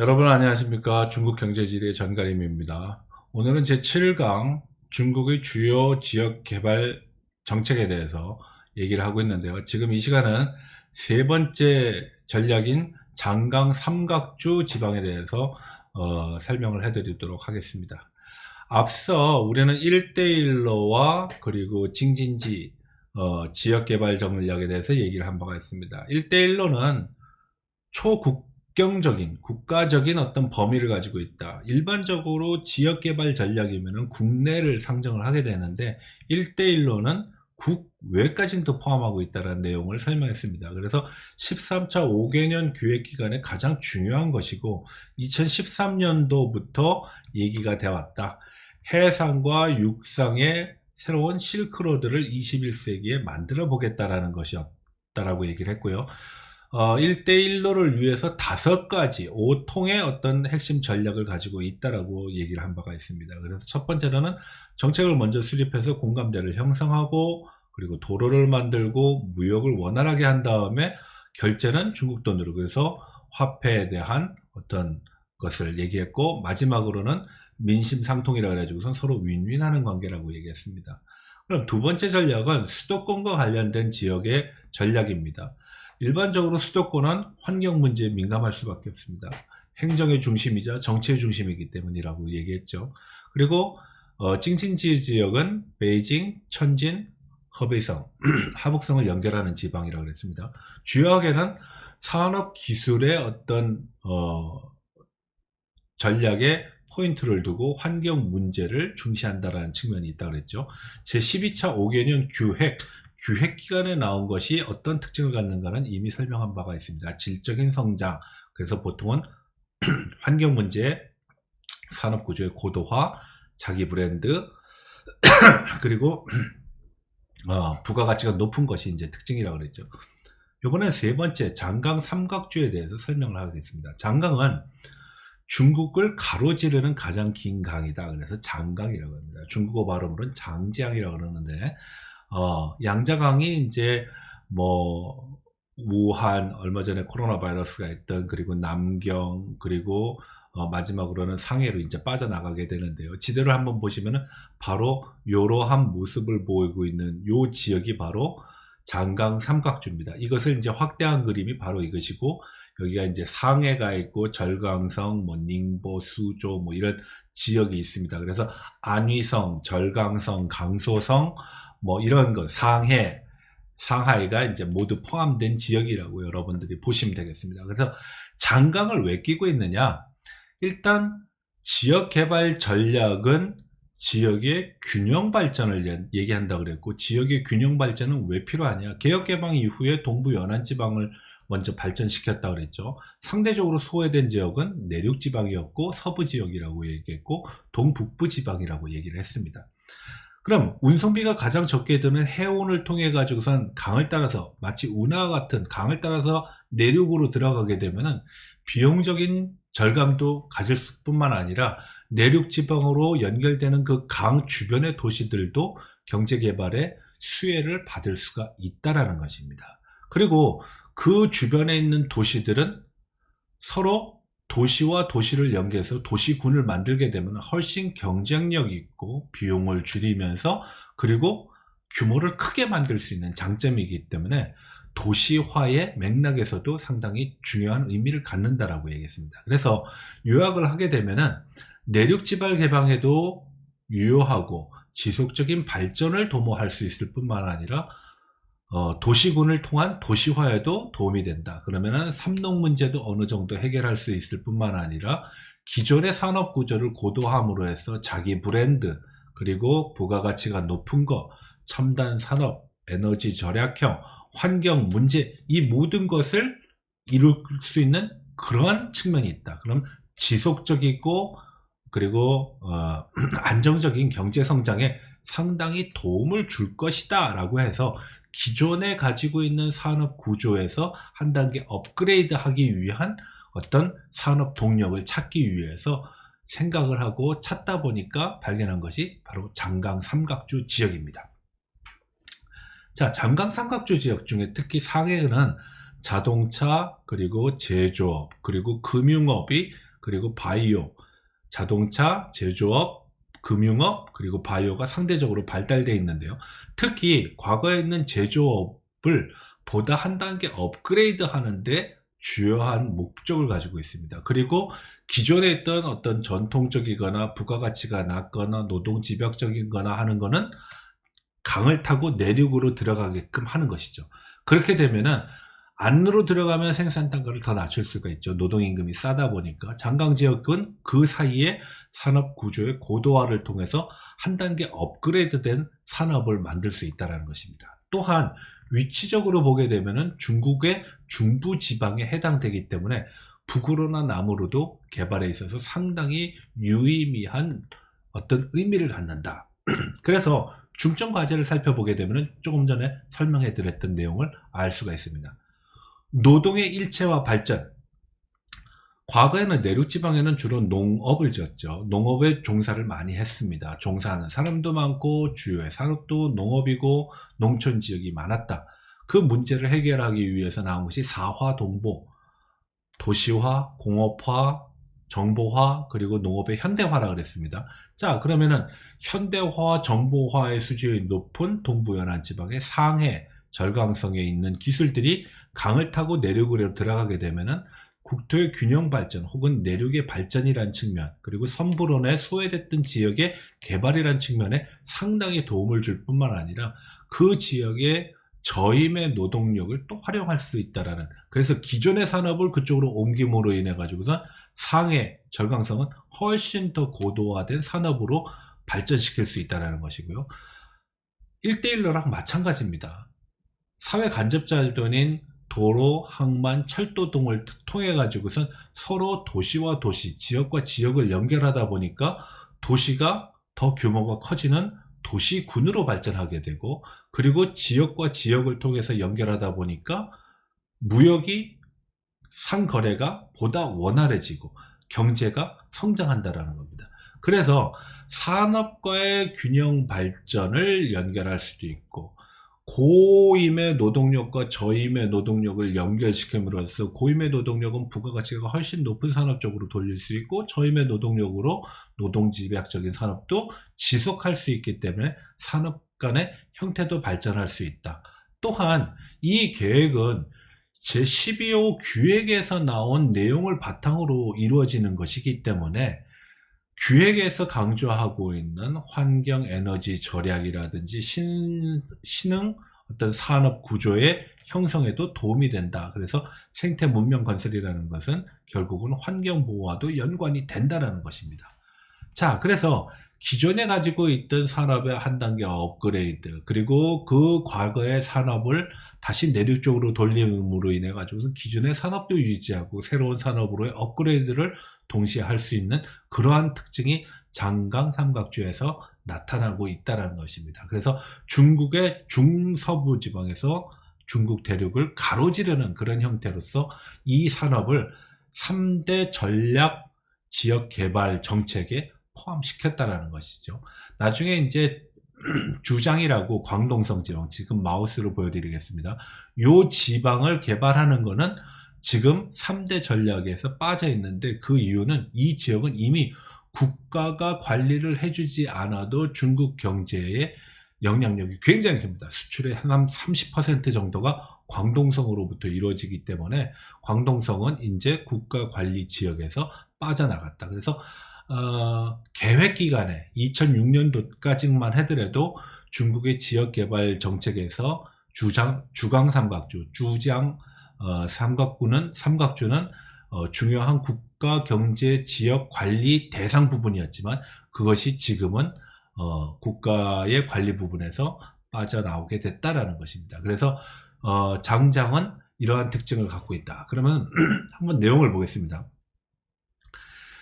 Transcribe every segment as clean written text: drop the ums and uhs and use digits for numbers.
여러분 안녕하십니까. 중국경제지리의 전가림입니다. 오늘은 제7강 중국의 주요 지역 개발 정책에 대해서 얘기를 하고 있는데요. 지금 이 시간은 세 번째 전략인 장강 삼각주 지방에 대해서 설명을 해드리도록 하겠습니다. 앞서 우리는 1대1로와 그리고 징진지 지역개발 전략에 대해서 얘기를 한 바가 있습니다. 1대1로는 초국경적인 국가적인 어떤 범위를 가지고 있다. 일반적으로 지역개발 전략이면 국내를 상정을 하게 되는데 1대1로는 국외까지도 포함하고 있다는 내용을 설명했습니다. 그래서 13차 5개년 기획기간에 가장 중요한 것이고 2013년도부터 얘기가 되어 왔다. 해상과 육상의 새로운 실크로드를 21세기에 만들어 보겠다라는 것이었다라고 얘기를 했고요. 1대1로를 위해서 5가지 5통의 어떤 핵심 전략을 가지고 있다라고 얘기를 한 바가 있습니다. 그래서 첫 번째로는 정책을 먼저 수립해서 공감대를 형성하고 그리고 도로를 만들고 무역을 원활하게 한 다음에 결제는 중국 돈으로, 그래서 화폐에 대한 어떤 것을 얘기했고, 마지막으로는 민심상통이라고 해가지고선 서로 윈윈하는 관계라고 얘기했습니다. 그럼 두 번째 전략은 수도권과 관련된 지역의 전략입니다. 일반적으로 수도권은 환경 문제에 민감할 수밖에 없습니다. 행정의 중심이자 정치의 중심이기 때문이라고 얘기했죠. 그리고 징진지 지역은 베이징, 천진, 허베이성, 하북성을 연결하는 지방이라고 했습니다. 주요하게는 산업 기술의 어떤 전략에 포인트를 두고 환경 문제를 중시한다는 측면이 있다고 그랬죠. 제12차 5개년 규획 기간에 나온 것이 어떤 특징을 갖는가는 이미 설명한 바가 있습니다. 질적인 성장, 그래서 보통은 환경 문제, 산업 구조의 고도화, 자기 브랜드, 그리고 부가가치가 높은 것이 이제 특징이라고 그랬죠. 이번엔 세 번째 장강 삼각주에 대해서 설명을 하겠습니다. 장강은 중국을 가로지르는 가장 긴 강이다. 그래서 장강이라고 합니다. 중국어 발음으로는 장지항이라고 그러는데, 양자강이 이제 뭐 우한, 얼마 전에 코로나 바이러스가 있던, 그리고 남경, 그리고 마지막으로는 상해로 이제 빠져나가게 되는데요. 지도를 한번 보시면은 바로 이러한 모습을 보이고 있는 요 지역이 바로 장강 삼각주입니다. 이것을 이제 확대한 그림이 바로 이것이고, 여기가 이제 상해가 있고 절강성, 뭐 닝보, 수조 뭐 이런 지역이 있습니다. 그래서 안위성, 절강성, 강소성 뭐 이런 것, 상하이가 이제 모두 포함된 지역이라고 여러분들이 보시면 되겠습니다. 그래서 장강을 왜 끼고 있느냐? 일단 지역 개발 전략은 지역의 균형 발전을 얘기한다고 그랬고, 지역의 균형 발전은 왜 필요하냐? 개혁 개방 이후에 동부 연안 지방을 먼저 발전시켰다고 그랬죠. 상대적으로 소외된 지역은 내륙 지방이었고 서부 지역이라고 얘기했고 동북부 지방이라고 얘기를 했습니다. 그럼 운송비가 가장 적게 드는 해운을 통해 가지고선 강을 따라서, 마치 운하와 같은 강을 따라서 내륙으로 들어가게 되면은 비용적인 절감도 가질 뿐만 아니라 내륙 지방으로 연결되는 그 강 주변의 도시들도 경제 개발의 수혜를 받을 수가 있다라는 것입니다. 그리고 그 주변에 있는 도시들은 서로 도시와 도시를 연계해서 도시군을 만들게 되면 훨씬 경쟁력 있고 비용을 줄이면서, 그리고 규모를 크게 만들 수 있는 장점이기 때문에 도시화의 맥락에서도 상당히 중요한 의미를 갖는다라고 얘기했습니다. 그래서 요약을 하게 되면은 내륙 지방 개방에도 유효하고 지속적인 발전을 도모할 수 있을 뿐만 아니라 도시군을 통한 도시화에도 도움이 된다. 그러면은 삼농 문제도 어느 정도 해결할 수 있을 뿐만 아니라 기존의 산업 구조를 고도화함으로 해서 자기 브랜드, 그리고 부가가치가 높은 거, 첨단 산업, 에너지 절약형, 환경 문제, 이 모든 것을 이룰 수 있는 그러한 측면이 있다. 그럼 지속적이고 그리고 안정적인 경제 성장에 상당히 도움을 줄 것이다 라고 해서 기존에 가지고 있는 산업 구조에서 한 단계 업그레이드 하기 위한 어떤 산업 동력을 찾기 위해서 생각을 하고 찾다 보니까 발견한 것이 바로 장강 삼각주 지역입니다. 자, 장강 삼각주 지역 중에 특히 상해는 자동차, 그리고 제조업, 그리고 금융업이 그리고 바이오, 자동차, 제조업, 금융업, 그리고 바이오가 상대적으로 발달되어 있는데요. 특히 과거에 있는 제조업을 보다 한 단계 업그레이드 하는데 주요한 목적을 가지고 있습니다. 그리고 기존에 있던 어떤 전통적이거나 부가가치가 낮거나 노동집약적이거나 하는 거는 강을 타고 내륙으로 들어가게끔 하는 것이죠. 그렇게 되면은 안으로 들어가면 생산 단가를 더 낮출 수가 있죠. 노동임금이 싸다 보니까. 장강지역은 그 사이에 산업 구조의 고도화를 통해서 한 단계 업그레이드된 산업을 만들 수 있다는 것입니다. 또한 위치적으로 보게 되면은 중국의 중부 지방에 해당되기 때문에 북으로나 남으로도 개발에 있어서 상당히 유의미한 어떤 의미를 갖는다. 그래서 중점 과제를 살펴보게 되면 조금 전에 설명해 드렸던 내용을 알 수가 있습니다. 노동의 일체화 발전. 과거에는 내륙지방에는 주로 농업을 지었죠. 농업에 종사를 많이 했습니다. 종사하는 사람도 많고 주요의 산업도 농업이고 농촌 지역이 많았다. 그 문제를 해결하기 위해서 나온 것이 사화동보, 도시화, 공업화, 정보화, 그리고 농업의 현대화라 그랬습니다. 자, 그러면은 현대화, 정보화의 수준이 높은 동부연안 지방의 상해, 절강성에 있는 기술들이 강을 타고 내륙으로 들어가게 되면은 국토의 균형 발전 혹은 내륙의 발전이란 측면, 그리고 선불원에 소외됐던 지역의 개발이란 측면에 상당히 도움을 줄 뿐만 아니라 그 지역의 저임의 노동력을 또 활용할 수 있다라는, 그래서 기존의 산업을 그쪽으로 옮김으로 인해 가지고서 상해, 절강성은 훨씬 더 고도화된 산업으로 발전시킬 수 있다는 것이고요. 1대1로랑 마찬가지입니다. 사회 간접자본인 도로, 항만, 철도 등을 통해 가지고선 서로 도시와 도시, 지역과 지역을 연결하다 보니까 도시가 더 규모가 커지는 도시군으로 발전하게 되고, 그리고 지역과 지역을 통해서 연결하다 보니까 무역이 상거래가 보다 원활해지고 경제가 성장한다라는 겁니다. 그래서 산업과의 균형 발전을 연결할 수도 있고, 고임의 노동력과 저임의 노동력을 연결시킴으로써 고임의 노동력은 부가가치가 훨씬 높은 산업 쪽으로 돌릴 수 있고, 저임의 노동력으로 노동집약적인 산업도 지속할 수 있기 때문에 산업 간의 형태도 발전할 수 있다. 또한 이 계획은 제12호 기획에서 나온 내용을 바탕으로 이루어지는 것이기 때문에 기획에서 강조하고 있는 환경 에너지 절약이라든지 신흥 어떤 산업 구조의 형성에도 도움이 된다. 그래서 생태 문명 건설이라는 것은 결국은 환경 보호와도 연관이 된다는 것입니다. 자, 그래서 기존에 가지고 있던 산업의 한 단계 업그레이드, 그리고 그 과거의 산업을 다시 내륙 쪽으로 돌림으로 인해 가지고 기존의 산업도 유지하고 새로운 산업으로의 업그레이드를 동시에 할 수 있는 그러한 특징이 장강 삼각주에서 나타나고 있다는 것입니다. 그래서 중국의 중서부 지방에서 중국 대륙을 가로지르는 그런 형태로서 이 산업을 3대 전략 지역 개발 정책에 포함시켰다라는 것이죠. 나중에 이제 주장이라고 광동성 지방, 지금 마우스로 보여드리겠습니다. 이 지방을 개발하는 거는 지금 3대 전략에서 빠져 있는데, 그 이유는 이 지역은 이미 국가가 관리를 해주지 않아도 중국 경제의 영향력이 굉장히 큽니다. 수출의 한 30% 정도가 광동성으로부터 이루어지기 때문에 광동성은 이제 국가 관리 지역에서 빠져나갔다. 그래서 계획 기간에 2006년도까지만 하더라도 중국의 지역개발 정책에서 주강 삼각주, 삼각주는 중요한 국가 경제 지역 관리 대상 부분이었지만, 그것이 지금은 국가의 관리 부분에서 빠져나오게 됐다라는 것입니다. 그래서 장장은 이러한 특징을 갖고 있다. 그러면 한번 내용을 보겠습니다.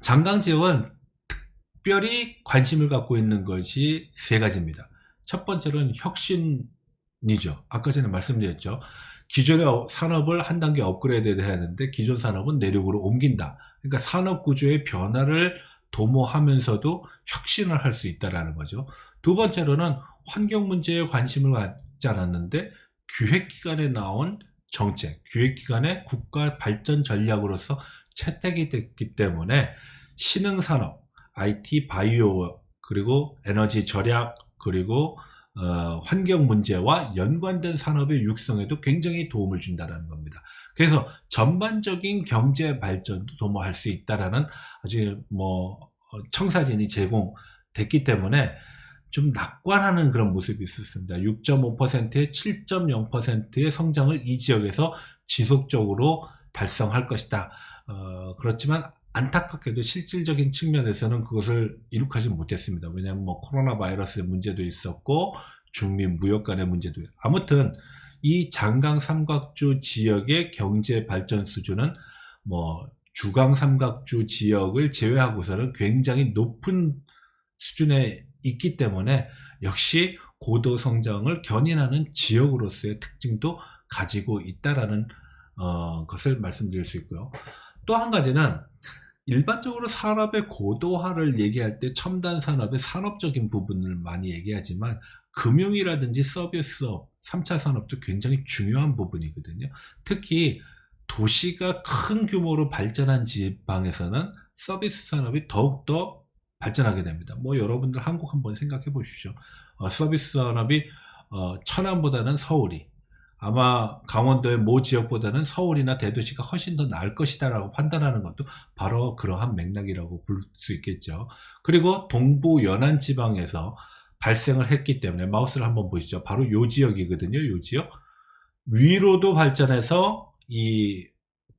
장강 지역은 특별히 관심을 갖고 있는 것이 세 가지입니다. 첫 번째로는 혁신이죠. 아까 전에 말씀드렸죠. 기존의 산업을 한 단계 업그레이드 해야 하는데 기존 산업은 내륙으로 옮긴다. 그러니까 산업 구조의 변화를 도모하면서도 혁신을 할 수 있다는 거죠. 두 번째로는 환경 문제에 관심을 갖지 않았는데 기획기관에 나온 정책, 기획기관의 국가 발전 전략으로서 채택이 됐기 때문에 신흥산업, IT, 바이오, 그리고 에너지 절약, 그리고 환경 문제와 연관된 산업의 육성에도 굉장히 도움을 준다는 겁니다. 그래서 전반적인 경제 발전도 도모할 수 있다라는 아주 청사진이 제공됐기 때문에 좀 낙관하는 그런 모습이 있었습니다. 6.5%에 7.0%의 성장을 이 지역에서 지속적으로 달성할 것이다. 그렇지만 안타깝게도 실질적인 측면에서는 그것을 이룩하지 못했습니다. 왜냐하면 코로나 바이러스의 문제도 있었고 중미 무역 간의 문제도 있었고, 아무튼 이 장강 삼각주 지역의 경제 발전 수준은 주강 삼각주 지역을 제외하고서는 굉장히 높은 수준에 있기 때문에 역시 고도 성장을 견인하는 지역으로서의 특징도 가지고 있다라는 것을 말씀드릴 수 있고요. 또 한 가지는 일반적으로 산업의 고도화를 얘기할 때 첨단 산업의 산업적인 부분을 많이 얘기하지만 금융이라든지 서비스업, 3차 산업도 굉장히 중요한 부분이거든요. 특히 도시가 큰 규모로 발전한 지방에서는 서비스 산업이 더욱더 발전하게 됩니다. 여러분들 한국 한번 생각해 보십시오. 서비스 산업이 천안보다는 서울이, 아마 강원도의 모 지역보다는 서울이나 대도시가 훨씬 더 나을 것이다 라고 판단하는 것도 바로 그러한 맥락이라고 볼 수 있겠죠. 그리고 동부 연안 지방에서 발생을 했기 때문에 마우스를 한번 보시죠. 바로 요 지역이거든요. 요 지역 위로도 발전해서 이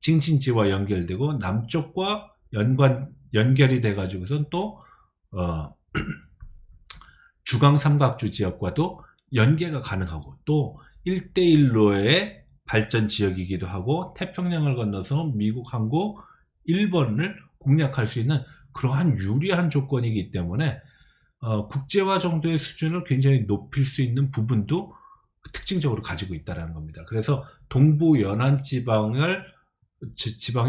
징칭지와 연결되고 남쪽과 연결이 돼 가지고선 또 주강 삼각주 지역과도 연계가 가능하고, 또 1대1로의 발전 지역이기도 하고 태평양을 건너서 미국, 한국, 일본을 공략할 수 있는 그러한 유리한 조건이기 때문에 국제화 정도의 수준을 굉장히 높일 수 있는 부분도 특징적으로 가지고 있다는 겁니다. 그래서 동부 연안 지방의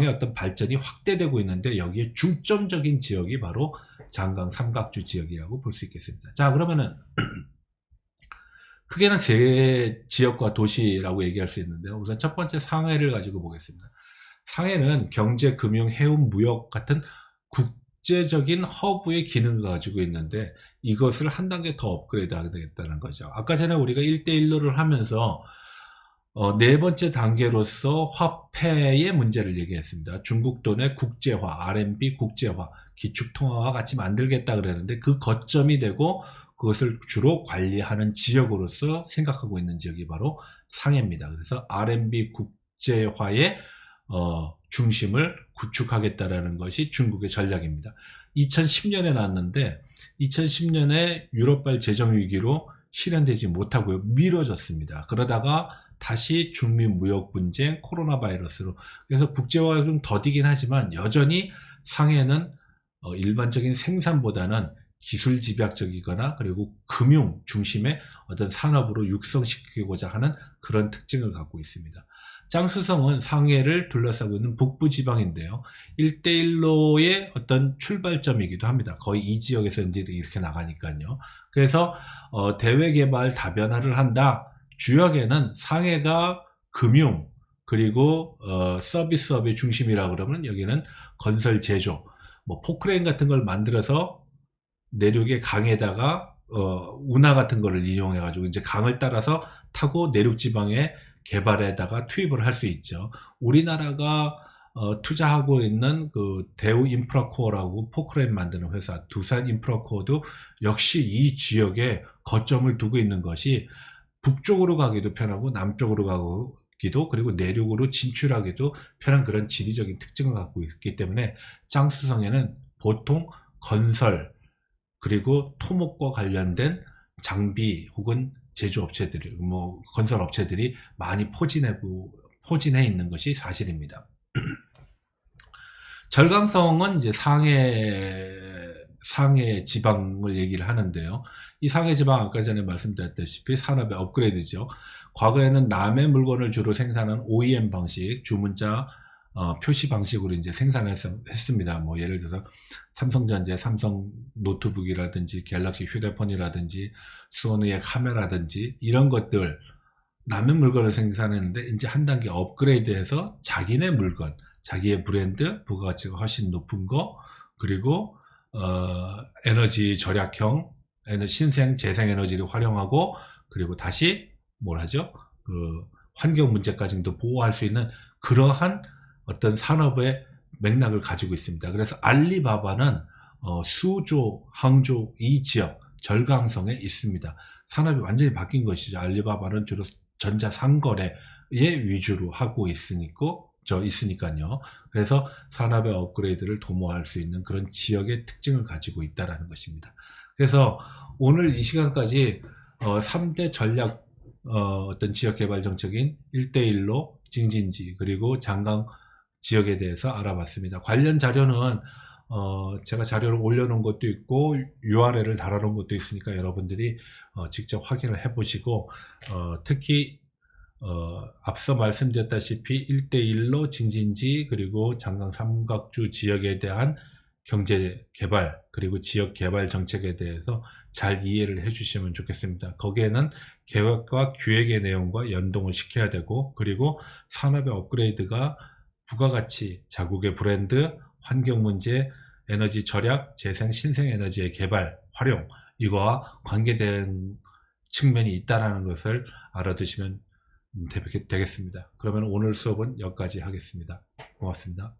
어떤 발전이 확대되고 있는데 여기에 중점적인 지역이 바로 장강 삼각주 지역이라고 볼 수 있겠습니다. 자, 그러면은 크게는 세 지역과 도시라고 얘기할 수 있는데요. 우선 첫 번째 상해를 가지고 보겠습니다. 상해는 경제, 금융, 해운, 무역 같은 국제적인 허브의 기능을 가지고 있는데 이것을 한 단계 더 업그레이드 하겠다는 거죠. 아까 전에 우리가 1대1로를 하면서 네 번째 단계로서 화폐의 문제를 얘기했습니다. 중국 돈의 국제화, RMB 국제화, 기축통화와 같이 만들겠다 그랬는데 그 거점이 되고 그것을 주로 관리하는 지역으로서 생각하고 있는 지역이 바로 상해입니다. 그래서 RMB 국제화의 중심을 구축하겠다라는 것이 중국의 전략입니다. 2010년에 났는데 2010년에 유럽발 재정위기로 실현되지 못하고 미뤄졌습니다. 그러다가 다시 중미 무역 분쟁, 코로나 바이러스로, 그래서 국제화가 좀 더디긴 하지만 여전히 상해는 일반적인 생산보다는 기술 집약적이거나 그리고 금융 중심의 어떤 산업으로 육성시키고자 하는 그런 특징을 갖고 있습니다. 장쑤성은 상해를 둘러싸고 있는 북부 지방인데요. 1대1로의 어떤 출발점이기도 합니다. 거의 이 지역에서 이렇게 나가니까요. 그래서 대외개발 다변화를 한다. 주역에는 상해가 금융 그리고 서비스업의 중심이라 그러면 여기는 건설 제조, 포크레인 같은 걸 만들어서 내륙의 강에다가 운하 같은 거를 이용해 가지고 이제 강을 따라서 타고 내륙 지방의 개발에다가 투입을 할 수 있죠. 우리나라가 투자하고 있는 그 대우 인프라코어라고 포크레인 만드는 회사, 두산 인프라코어도 역시 이 지역에 거점을 두고 있는 것이 북쪽으로 가기도 편하고 남쪽으로 가기도, 그리고 내륙으로 진출하기도 편한 그런 지리적인 특징을 갖고 있기 때문에 장쑤성에는 보통 건설 그리고 토목과 관련된 장비 혹은 제조업체들이, 건설업체들이 많이 포진해 있는 것이 사실입니다. 절강성은 이제 상해 지방을 얘기를 하는데요. 이 상해 지방 아까 전에 말씀드렸다시피 산업의 업그레이드죠. 과거에는 남의 물건을 주로 생산한 OEM 방식, 주문자 표시 방식으로 이제 생산했습니다. 예를 들어서 삼성전자의 삼성 노트북이라든지 갤럭시 휴대폰이라든지 소니의 카메라든지 이런 것들 남의 물건을 생산했는데 이제 한 단계 업그레이드해서 자기네 물건, 자기의 브랜드, 부가가치가 훨씬 높은 거, 그리고 에너지 절약형, 신생, 재생에너지를 활용하고, 그리고 다시 뭘 하죠? 그 환경 문제까지도 보호할 수 있는 그러한 어떤 산업의 맥락을 가지고 있습니다. 그래서 알리바바는 수조, 항조 이 지역 절강성에 있습니다. 산업이 완전히 바뀐 것이죠. 알리바바는 주로 전자상거래에 위주로 하고 있으니까요. 그래서 산업의 업그레이드를 도모할 수 있는 그런 지역의 특징을 가지고 있다는 것입니다. 그래서 오늘 이 시간까지 3대 전략 어떤 지역개발 정책인 1대1로 징진지 그리고 장강 지역에 대해서 알아봤습니다. 관련 자료는 제가 자료를 올려놓은 것도 있고 URL을 달아놓은 것도 있으니까 여러분들이 직접 확인을 해보시고 특히 앞서 말씀드렸다시피 1대1로 징진지 그리고 장강 삼각주 지역에 대한 경제개발 그리고 지역개발 정책에 대해서 잘 이해를 해주시면 좋겠습니다. 거기에는 계획과 기획의 내용과 연동을 시켜야 되고 그리고 산업의 업그레이드가 부가가치, 자국의 브랜드, 환경문제, 에너지 절약, 재생, 신생에너지의 개발, 활용 이거와 관계된 측면이 있다는 것을 알아두시면 되겠습니다. 그러면 오늘 수업은 여기까지 하겠습니다. 고맙습니다.